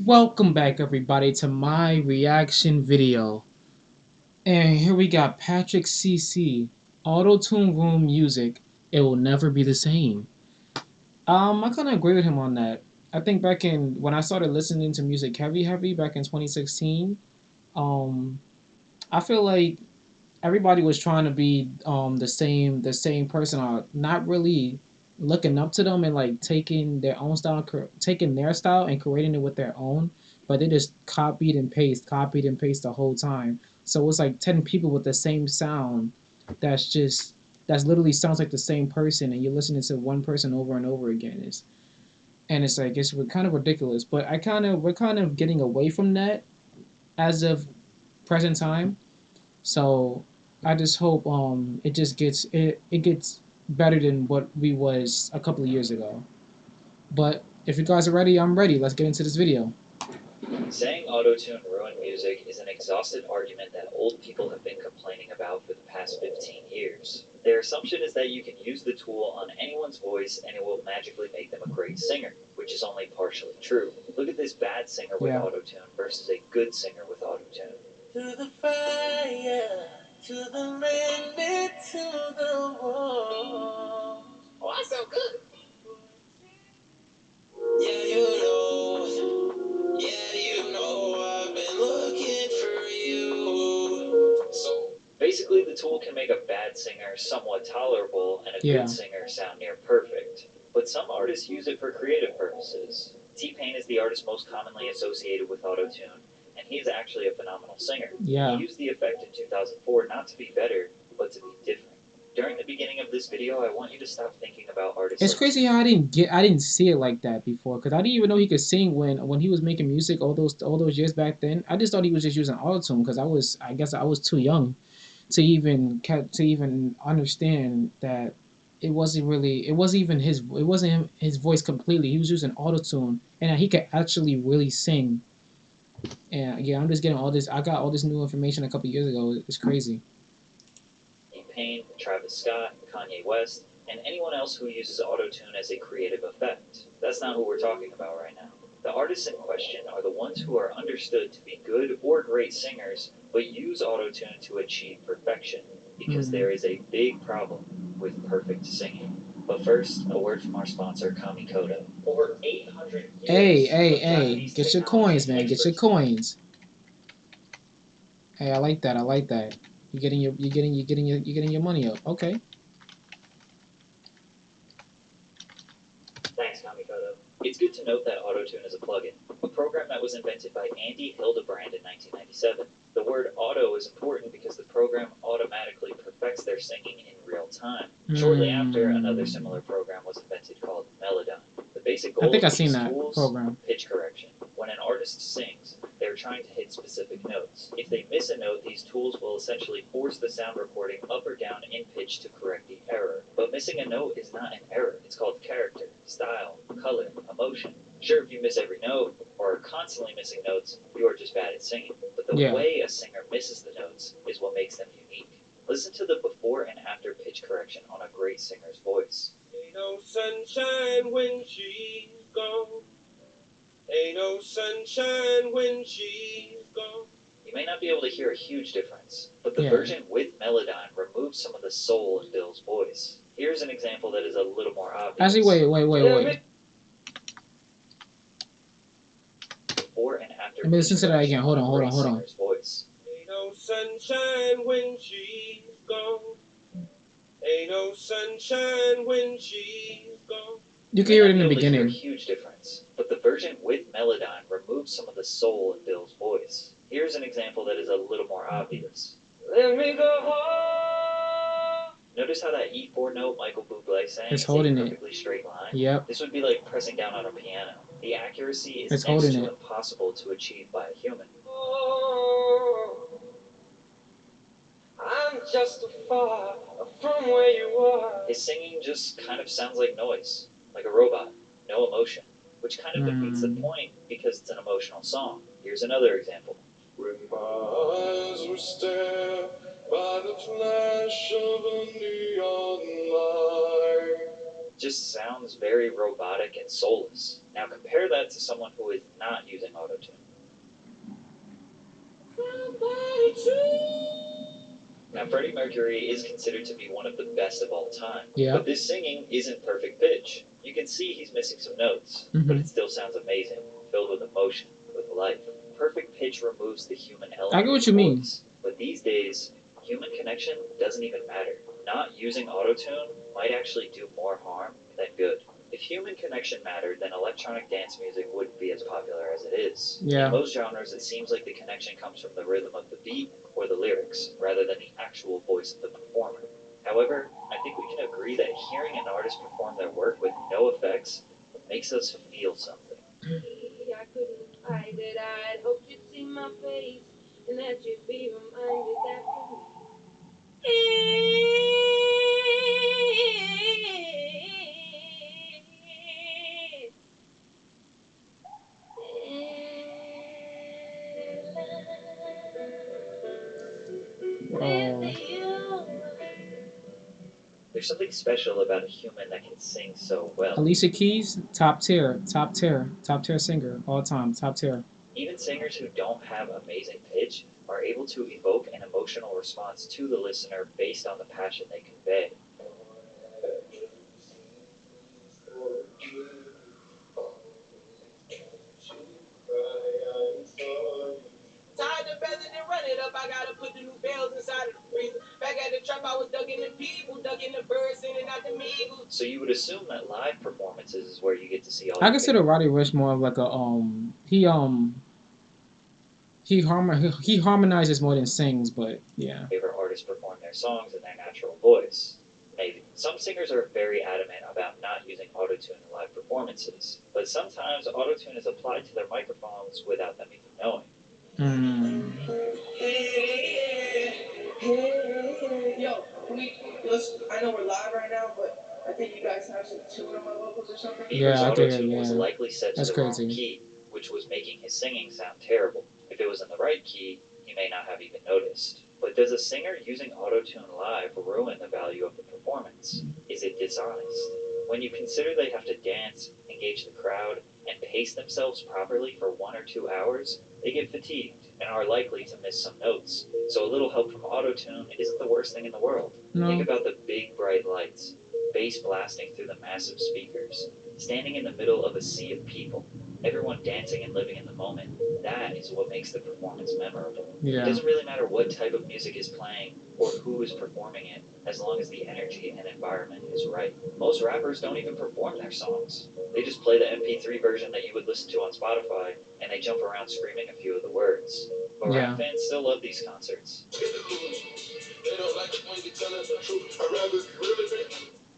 Welcome back everybody to my reaction video. And here we got Patrick CC, Auto-Tune Room Music. It will never be the same. I kind of agree with him on that. I think back in when I started listening to music heavy back in 2016, um, I feel like everybody was trying to be the same person, or not really looking up to them and like taking their own style, taking their style and creating it with their own, but they just copied and paste the whole time. So it's like 10 people with the same sound that's literally sounds like the same person, and you're listening to one person over and over again. It's like it's kind of ridiculous, but we're kind of getting away from that as of present time. So I just hope it gets better than what we was a couple of years ago. But if you guys are ready, I'm ready. Let's get into this video. Saying autotune ruined music is an exhausted argument that old people have been complaining about for the past 15 years. Their assumption is that you can use the tool on anyone's voice and it will magically make them a great singer, which is only partially true. Look at this bad singer with autotune versus a good singer with autotune. To the fire, to the limit, to the wall. Oh, I sound good. Yeah, I've been looking for you. So basically, the tool can make a bad singer somewhat tolerable and a good singer sound near perfect. But some artists use it for creative purposes. T-Pain is the artist most commonly associated with autotune, and he is actually a phenomenal singer. Yeah. He used the effect in 2004 not to be better, but to be different. During the beginning of this video, I want you to stop thinking about artists. It's crazy how I didn't see it like that before, because I didn't even know he could sing when he was making music all those years back then. I just thought he was just using autotune because I guess I was too young to even understand that it wasn't his voice completely. He was using autotune, and he could actually really sing. And yeah, I'm just getting all this. I got all this new information a couple years ago. It's crazy. T-Pain, Travis Scott, Kanye West, and anyone else who uses autotune as a creative effect. That's not who we're talking about right now. The artists in question are the ones who are understood to be good or great singers, but use autotune to achieve perfection, because there is a big problem with perfect singing. But first, a word from our sponsor, Kamikoto. Over 800 years. Hey, get your coins, man. Get your coins. Hey, I like that. I like that. You're getting your money up. Okay. Thanks, Kamikoto. It's good to note that autotune is a plugin, a program that was invented by Andy Hildebrand in 1997. The word auto is important because the program automatically perfects their singing in real time. Shortly after, another similar program was invented called Melodyne. The basic goal of these tools, pitch correction. When an artist sings, they're trying to hit specific notes. If they miss a note, these tools will essentially force the sound recording up or down in pitch to correct the error. But missing a note is not an error. It's called character, style, color, emotion. Sure, if you miss every note, or are constantly missing notes, you are just bad at singing. But the way a singer misses the notes is what makes them unique. Listen to the before and after pitch correction on a great singer's voice. Ain't no sunshine when she's gone. Ain't no sunshine when she's gone. You may not be able to hear a huge difference, but the version with Melodyne removes some of the soul in Bill's voice. Here's an example that is a little more obvious. Actually, wait. Before and after. Let me listen to that again. Hold on. Voice. Ain't no sunshine when she's gone. Ain't no sunshine when she's gone. You can hear it in the beginning. A huge difference, but the version with Melodyne removes some of the soul in Bill's voice. Here's an example that is a little more obvious. Let me go home. Notice how that E4 note Michael Bublé sang is a perfectly straight line? Yep. This would be like pressing down on a piano. The accuracy is next to impossible to achieve by a human. Oh, I'm just far from where you are. His singing just kind of sounds like noise, like a robot, no emotion, which kind of defeats the point because it's an emotional song. Here's another example. When my eyes were stared by the flash of a neon light, just sounds very robotic and soulless. Now compare that to someone who is not using autotune. Now, Freddie Mercury is considered to be one of the best of all time. Yeah. But this singing isn't perfect pitch. You can see he's missing some notes, but it still sounds amazing, filled with emotion, with life. Perfect pitch removes the human element. I get what you mean. But these days, human connection doesn't even matter. Not using autotune might actually do more harm than good. If human connection mattered, then electronic dance music wouldn't be as popular as it is. Yeah. In most genres, it seems like the connection comes from the rhythm of the beat or the lyrics, rather than the actual voice of the performer. However, I think we can agree that hearing an artist perform their work with no effects makes us feel something. I couldn't hide it. I'd hoped you'd see my face and that you'd be reminded that for me. There's something special about a human that can sing so well. Alicia Keys, top tier singer all time, top tier. Even singers who don't have amazing pitch are able to evoke an emotional response to the listener based on the passion they convey. Tired of bezzing and run it up. I gotta put the new bells inside of the freezer. Back at the trap, I was ducking the people, ducking the birds, sending out the Migos. So you would assume that live performances is where you get to see all. I consider Roddy Ricch more of like a he harmonizes more than sings, but yeah. Favorite artists perform their songs in their natural voice. Maybe. Some singers are very adamant about not using autotune in live performances, but sometimes autotune is applied to their microphones without them even knowing. Yo, I know we're live right now, but I think you guys have some tune on my vocals or something. Bieber's I think, autotune was likely set to the wrong key, which was making his singing sound terrible. If it was in the right key, he may not have even noticed. But does a singer using autotune live ruin the value of the performance? Is it dishonest? When you consider they have to dance, engage the crowd, and pace themselves properly for 1 or 2 hours, they get fatigued and are likely to miss some notes. So a little help from autotune isn't the worst thing in the world. No. Think about the big bright lights, bass blasting through the massive speakers, standing in the middle of a sea of people, everyone dancing and living in the moment. That is what makes the performance memorable. Yeah. It doesn't really matter what type of music is playing or who is performing it, as long as the energy and environment is right. Most rappers don't even perform their songs. They just play the MP3 version that you would listen to on Spotify, and they jump around screaming a few of the words. But rap fans still love these concerts.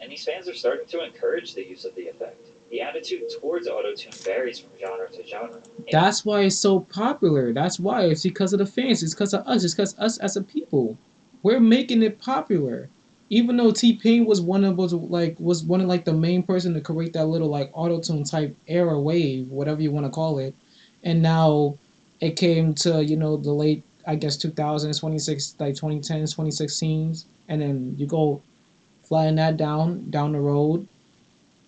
And these fans are starting to encourage the use of the effect. The attitude towards autotune varies from genre to genre. That's why it's so popular. That's why. It's because of the fans. It's because of us. It's because us as a people. We're making it popular. Even though T-Pain was one of the main person to create that little like autotune type era wave, whatever you want to call it, and now it came to the late 2000s, 2010s, 2016s, and then you go flying that down the road.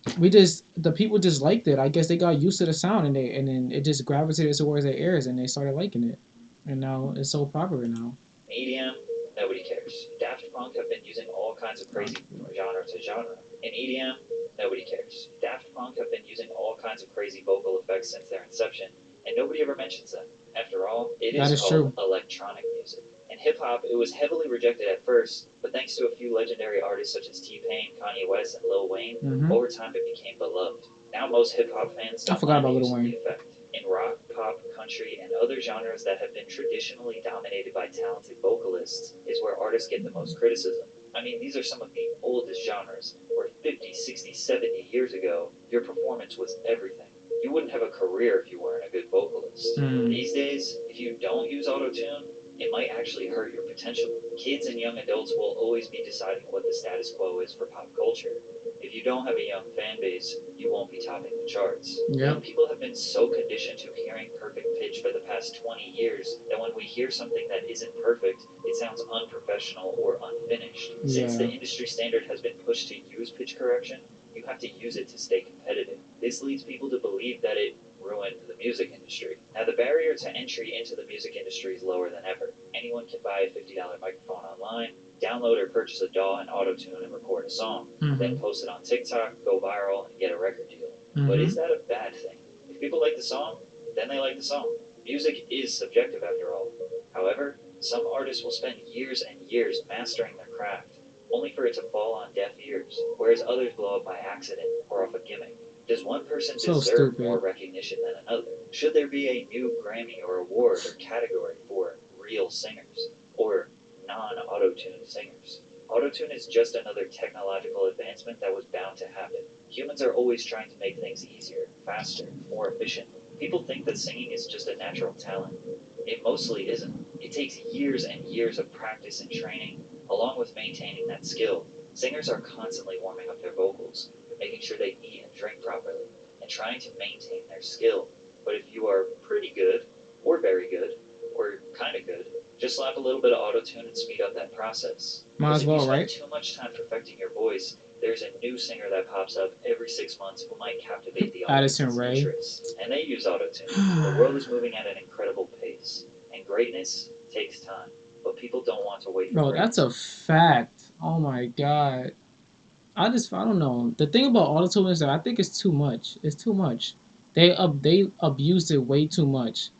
The people just liked it. I guess they got used to the sound and then it just gravitated towards their ears and they started liking it. And now it's so popular now. EDM, nobody cares. Daft Punk have been using all kinds of crazy from genre to genre. In EDM, nobody cares. Daft Punk have been using all kinds of crazy vocal effects since their inception, and nobody ever mentions them. After all, it is called electronic music. In hip-hop, it was heavily rejected at first, but thanks to a few legendary artists such as T-Pain, Kanye West, and Lil Wayne, over time it became beloved. Now most hip-hop fans don't mind the use of the effect. In rock, pop, country, and other genres that have been traditionally dominated by talented vocalists is where artists get the most criticism. I mean, these are some of the oldest genres, where 50, 60, 70 years ago, your performance was everything. You wouldn't have a career if you weren't a good vocalist. These days, if you don't use autotune, it might actually hurt your potential. Kids and young adults will always be deciding what the status quo is for pop culture. If you don't have a young fan base, you won't be topping the charts. Young people have been so conditioned to hearing perfect pitch for the past 20 years that when we hear something that isn't perfect, it sounds unprofessional or unfinished. Since the industry standard has been pushed to use pitch correction, You have to use it to stay competitive. This leads people to believe that it ruined the music industry. Now, the barrier to entry into the music industry is lower than ever. Anyone can buy a $50 microphone online, download or purchase a DAW and auto-tune and record a song, then post it on TikTok, go viral, and get a record deal. But is that a bad thing? If people like the song, then they like the song. Music is subjective after all. However, some artists will spend years and years mastering their craft, only for it to fall on deaf ears, whereas others blow up by accident or off a gimmick. Does one person deserve more recognition than another? Should there be a new Grammy or award or category for real singers or non-auto-tuned singers? Auto-tune is just another technological advancement that was bound to happen. Humans are always trying to make things easier, faster, more efficient. People think that singing is just a natural talent. It mostly isn't. It takes years and years of practice and training, along with maintaining that skill. Singers are constantly warming up their vocals, making sure they eat and drink properly, and trying to maintain their skill. But if you are pretty good, or very good, or kind of good, just slap a little bit of auto-tune and speed up that process. Might as well, right? If you spend too much time perfecting your voice, there's a new singer that pops up every 6 months who might captivate the audience's interest. And they use auto-tune. The world is moving at an incredible pace, and greatness takes time. But people don't want to wait for greatness. That's a fact. Oh my god. I don't know. The thing about auto-tune is that I think it's too much. It's too much. They abused it way too much.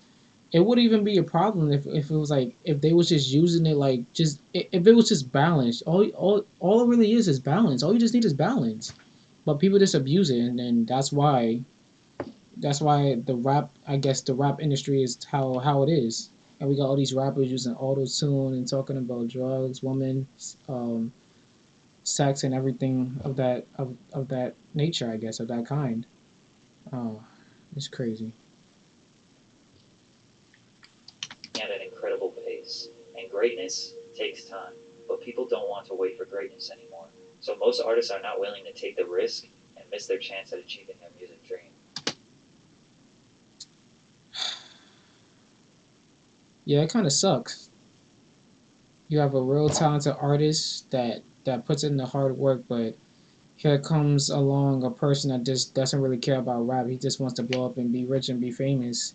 It wouldn't even be a problem if it was like if they was just using it like just if it was just balanced. All it really is balance. All you just need is balance. But people just abuse it, and then that's why the rap, I guess the rap industry is how it is. And we got all these rappers using auto tune and talking about drugs, women, sex, and everything of that nature, I guess, of that kind. Oh, it's crazy. At an incredible pace, and greatness takes time. But people don't want to wait for greatness anymore. So most artists are not willing to take the risk and miss their chance at achieving their music dream. Yeah, it kind of sucks. You have a real talented artist that puts in the hard work, but here comes along a person that just doesn't really care about rap. He just wants to blow up and be rich and be famous.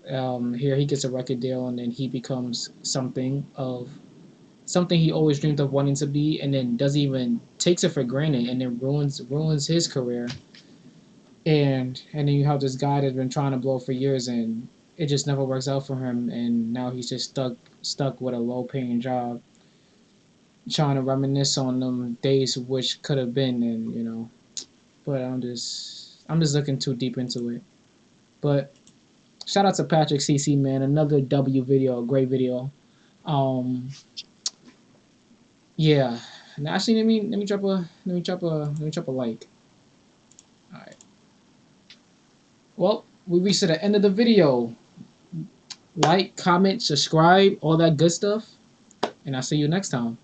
Here he gets a record deal, and then he becomes something he always dreamed of wanting to be, and then doesn't even takes it for granted, and then ruins his career. And then you have this guy that's been trying to blow for years, and it just never works out for him, and now he's just stuck with a low paying job, trying to reminisce on them days which could have been, and but I'm just looking too deep into it. But shout out to Patrick CC, man, another W video, a great video. Um, yeah. And actually, let me drop a like. All right. Well, we reached to the end of the video. Like, comment, subscribe, all that good stuff, and I'll see you next time.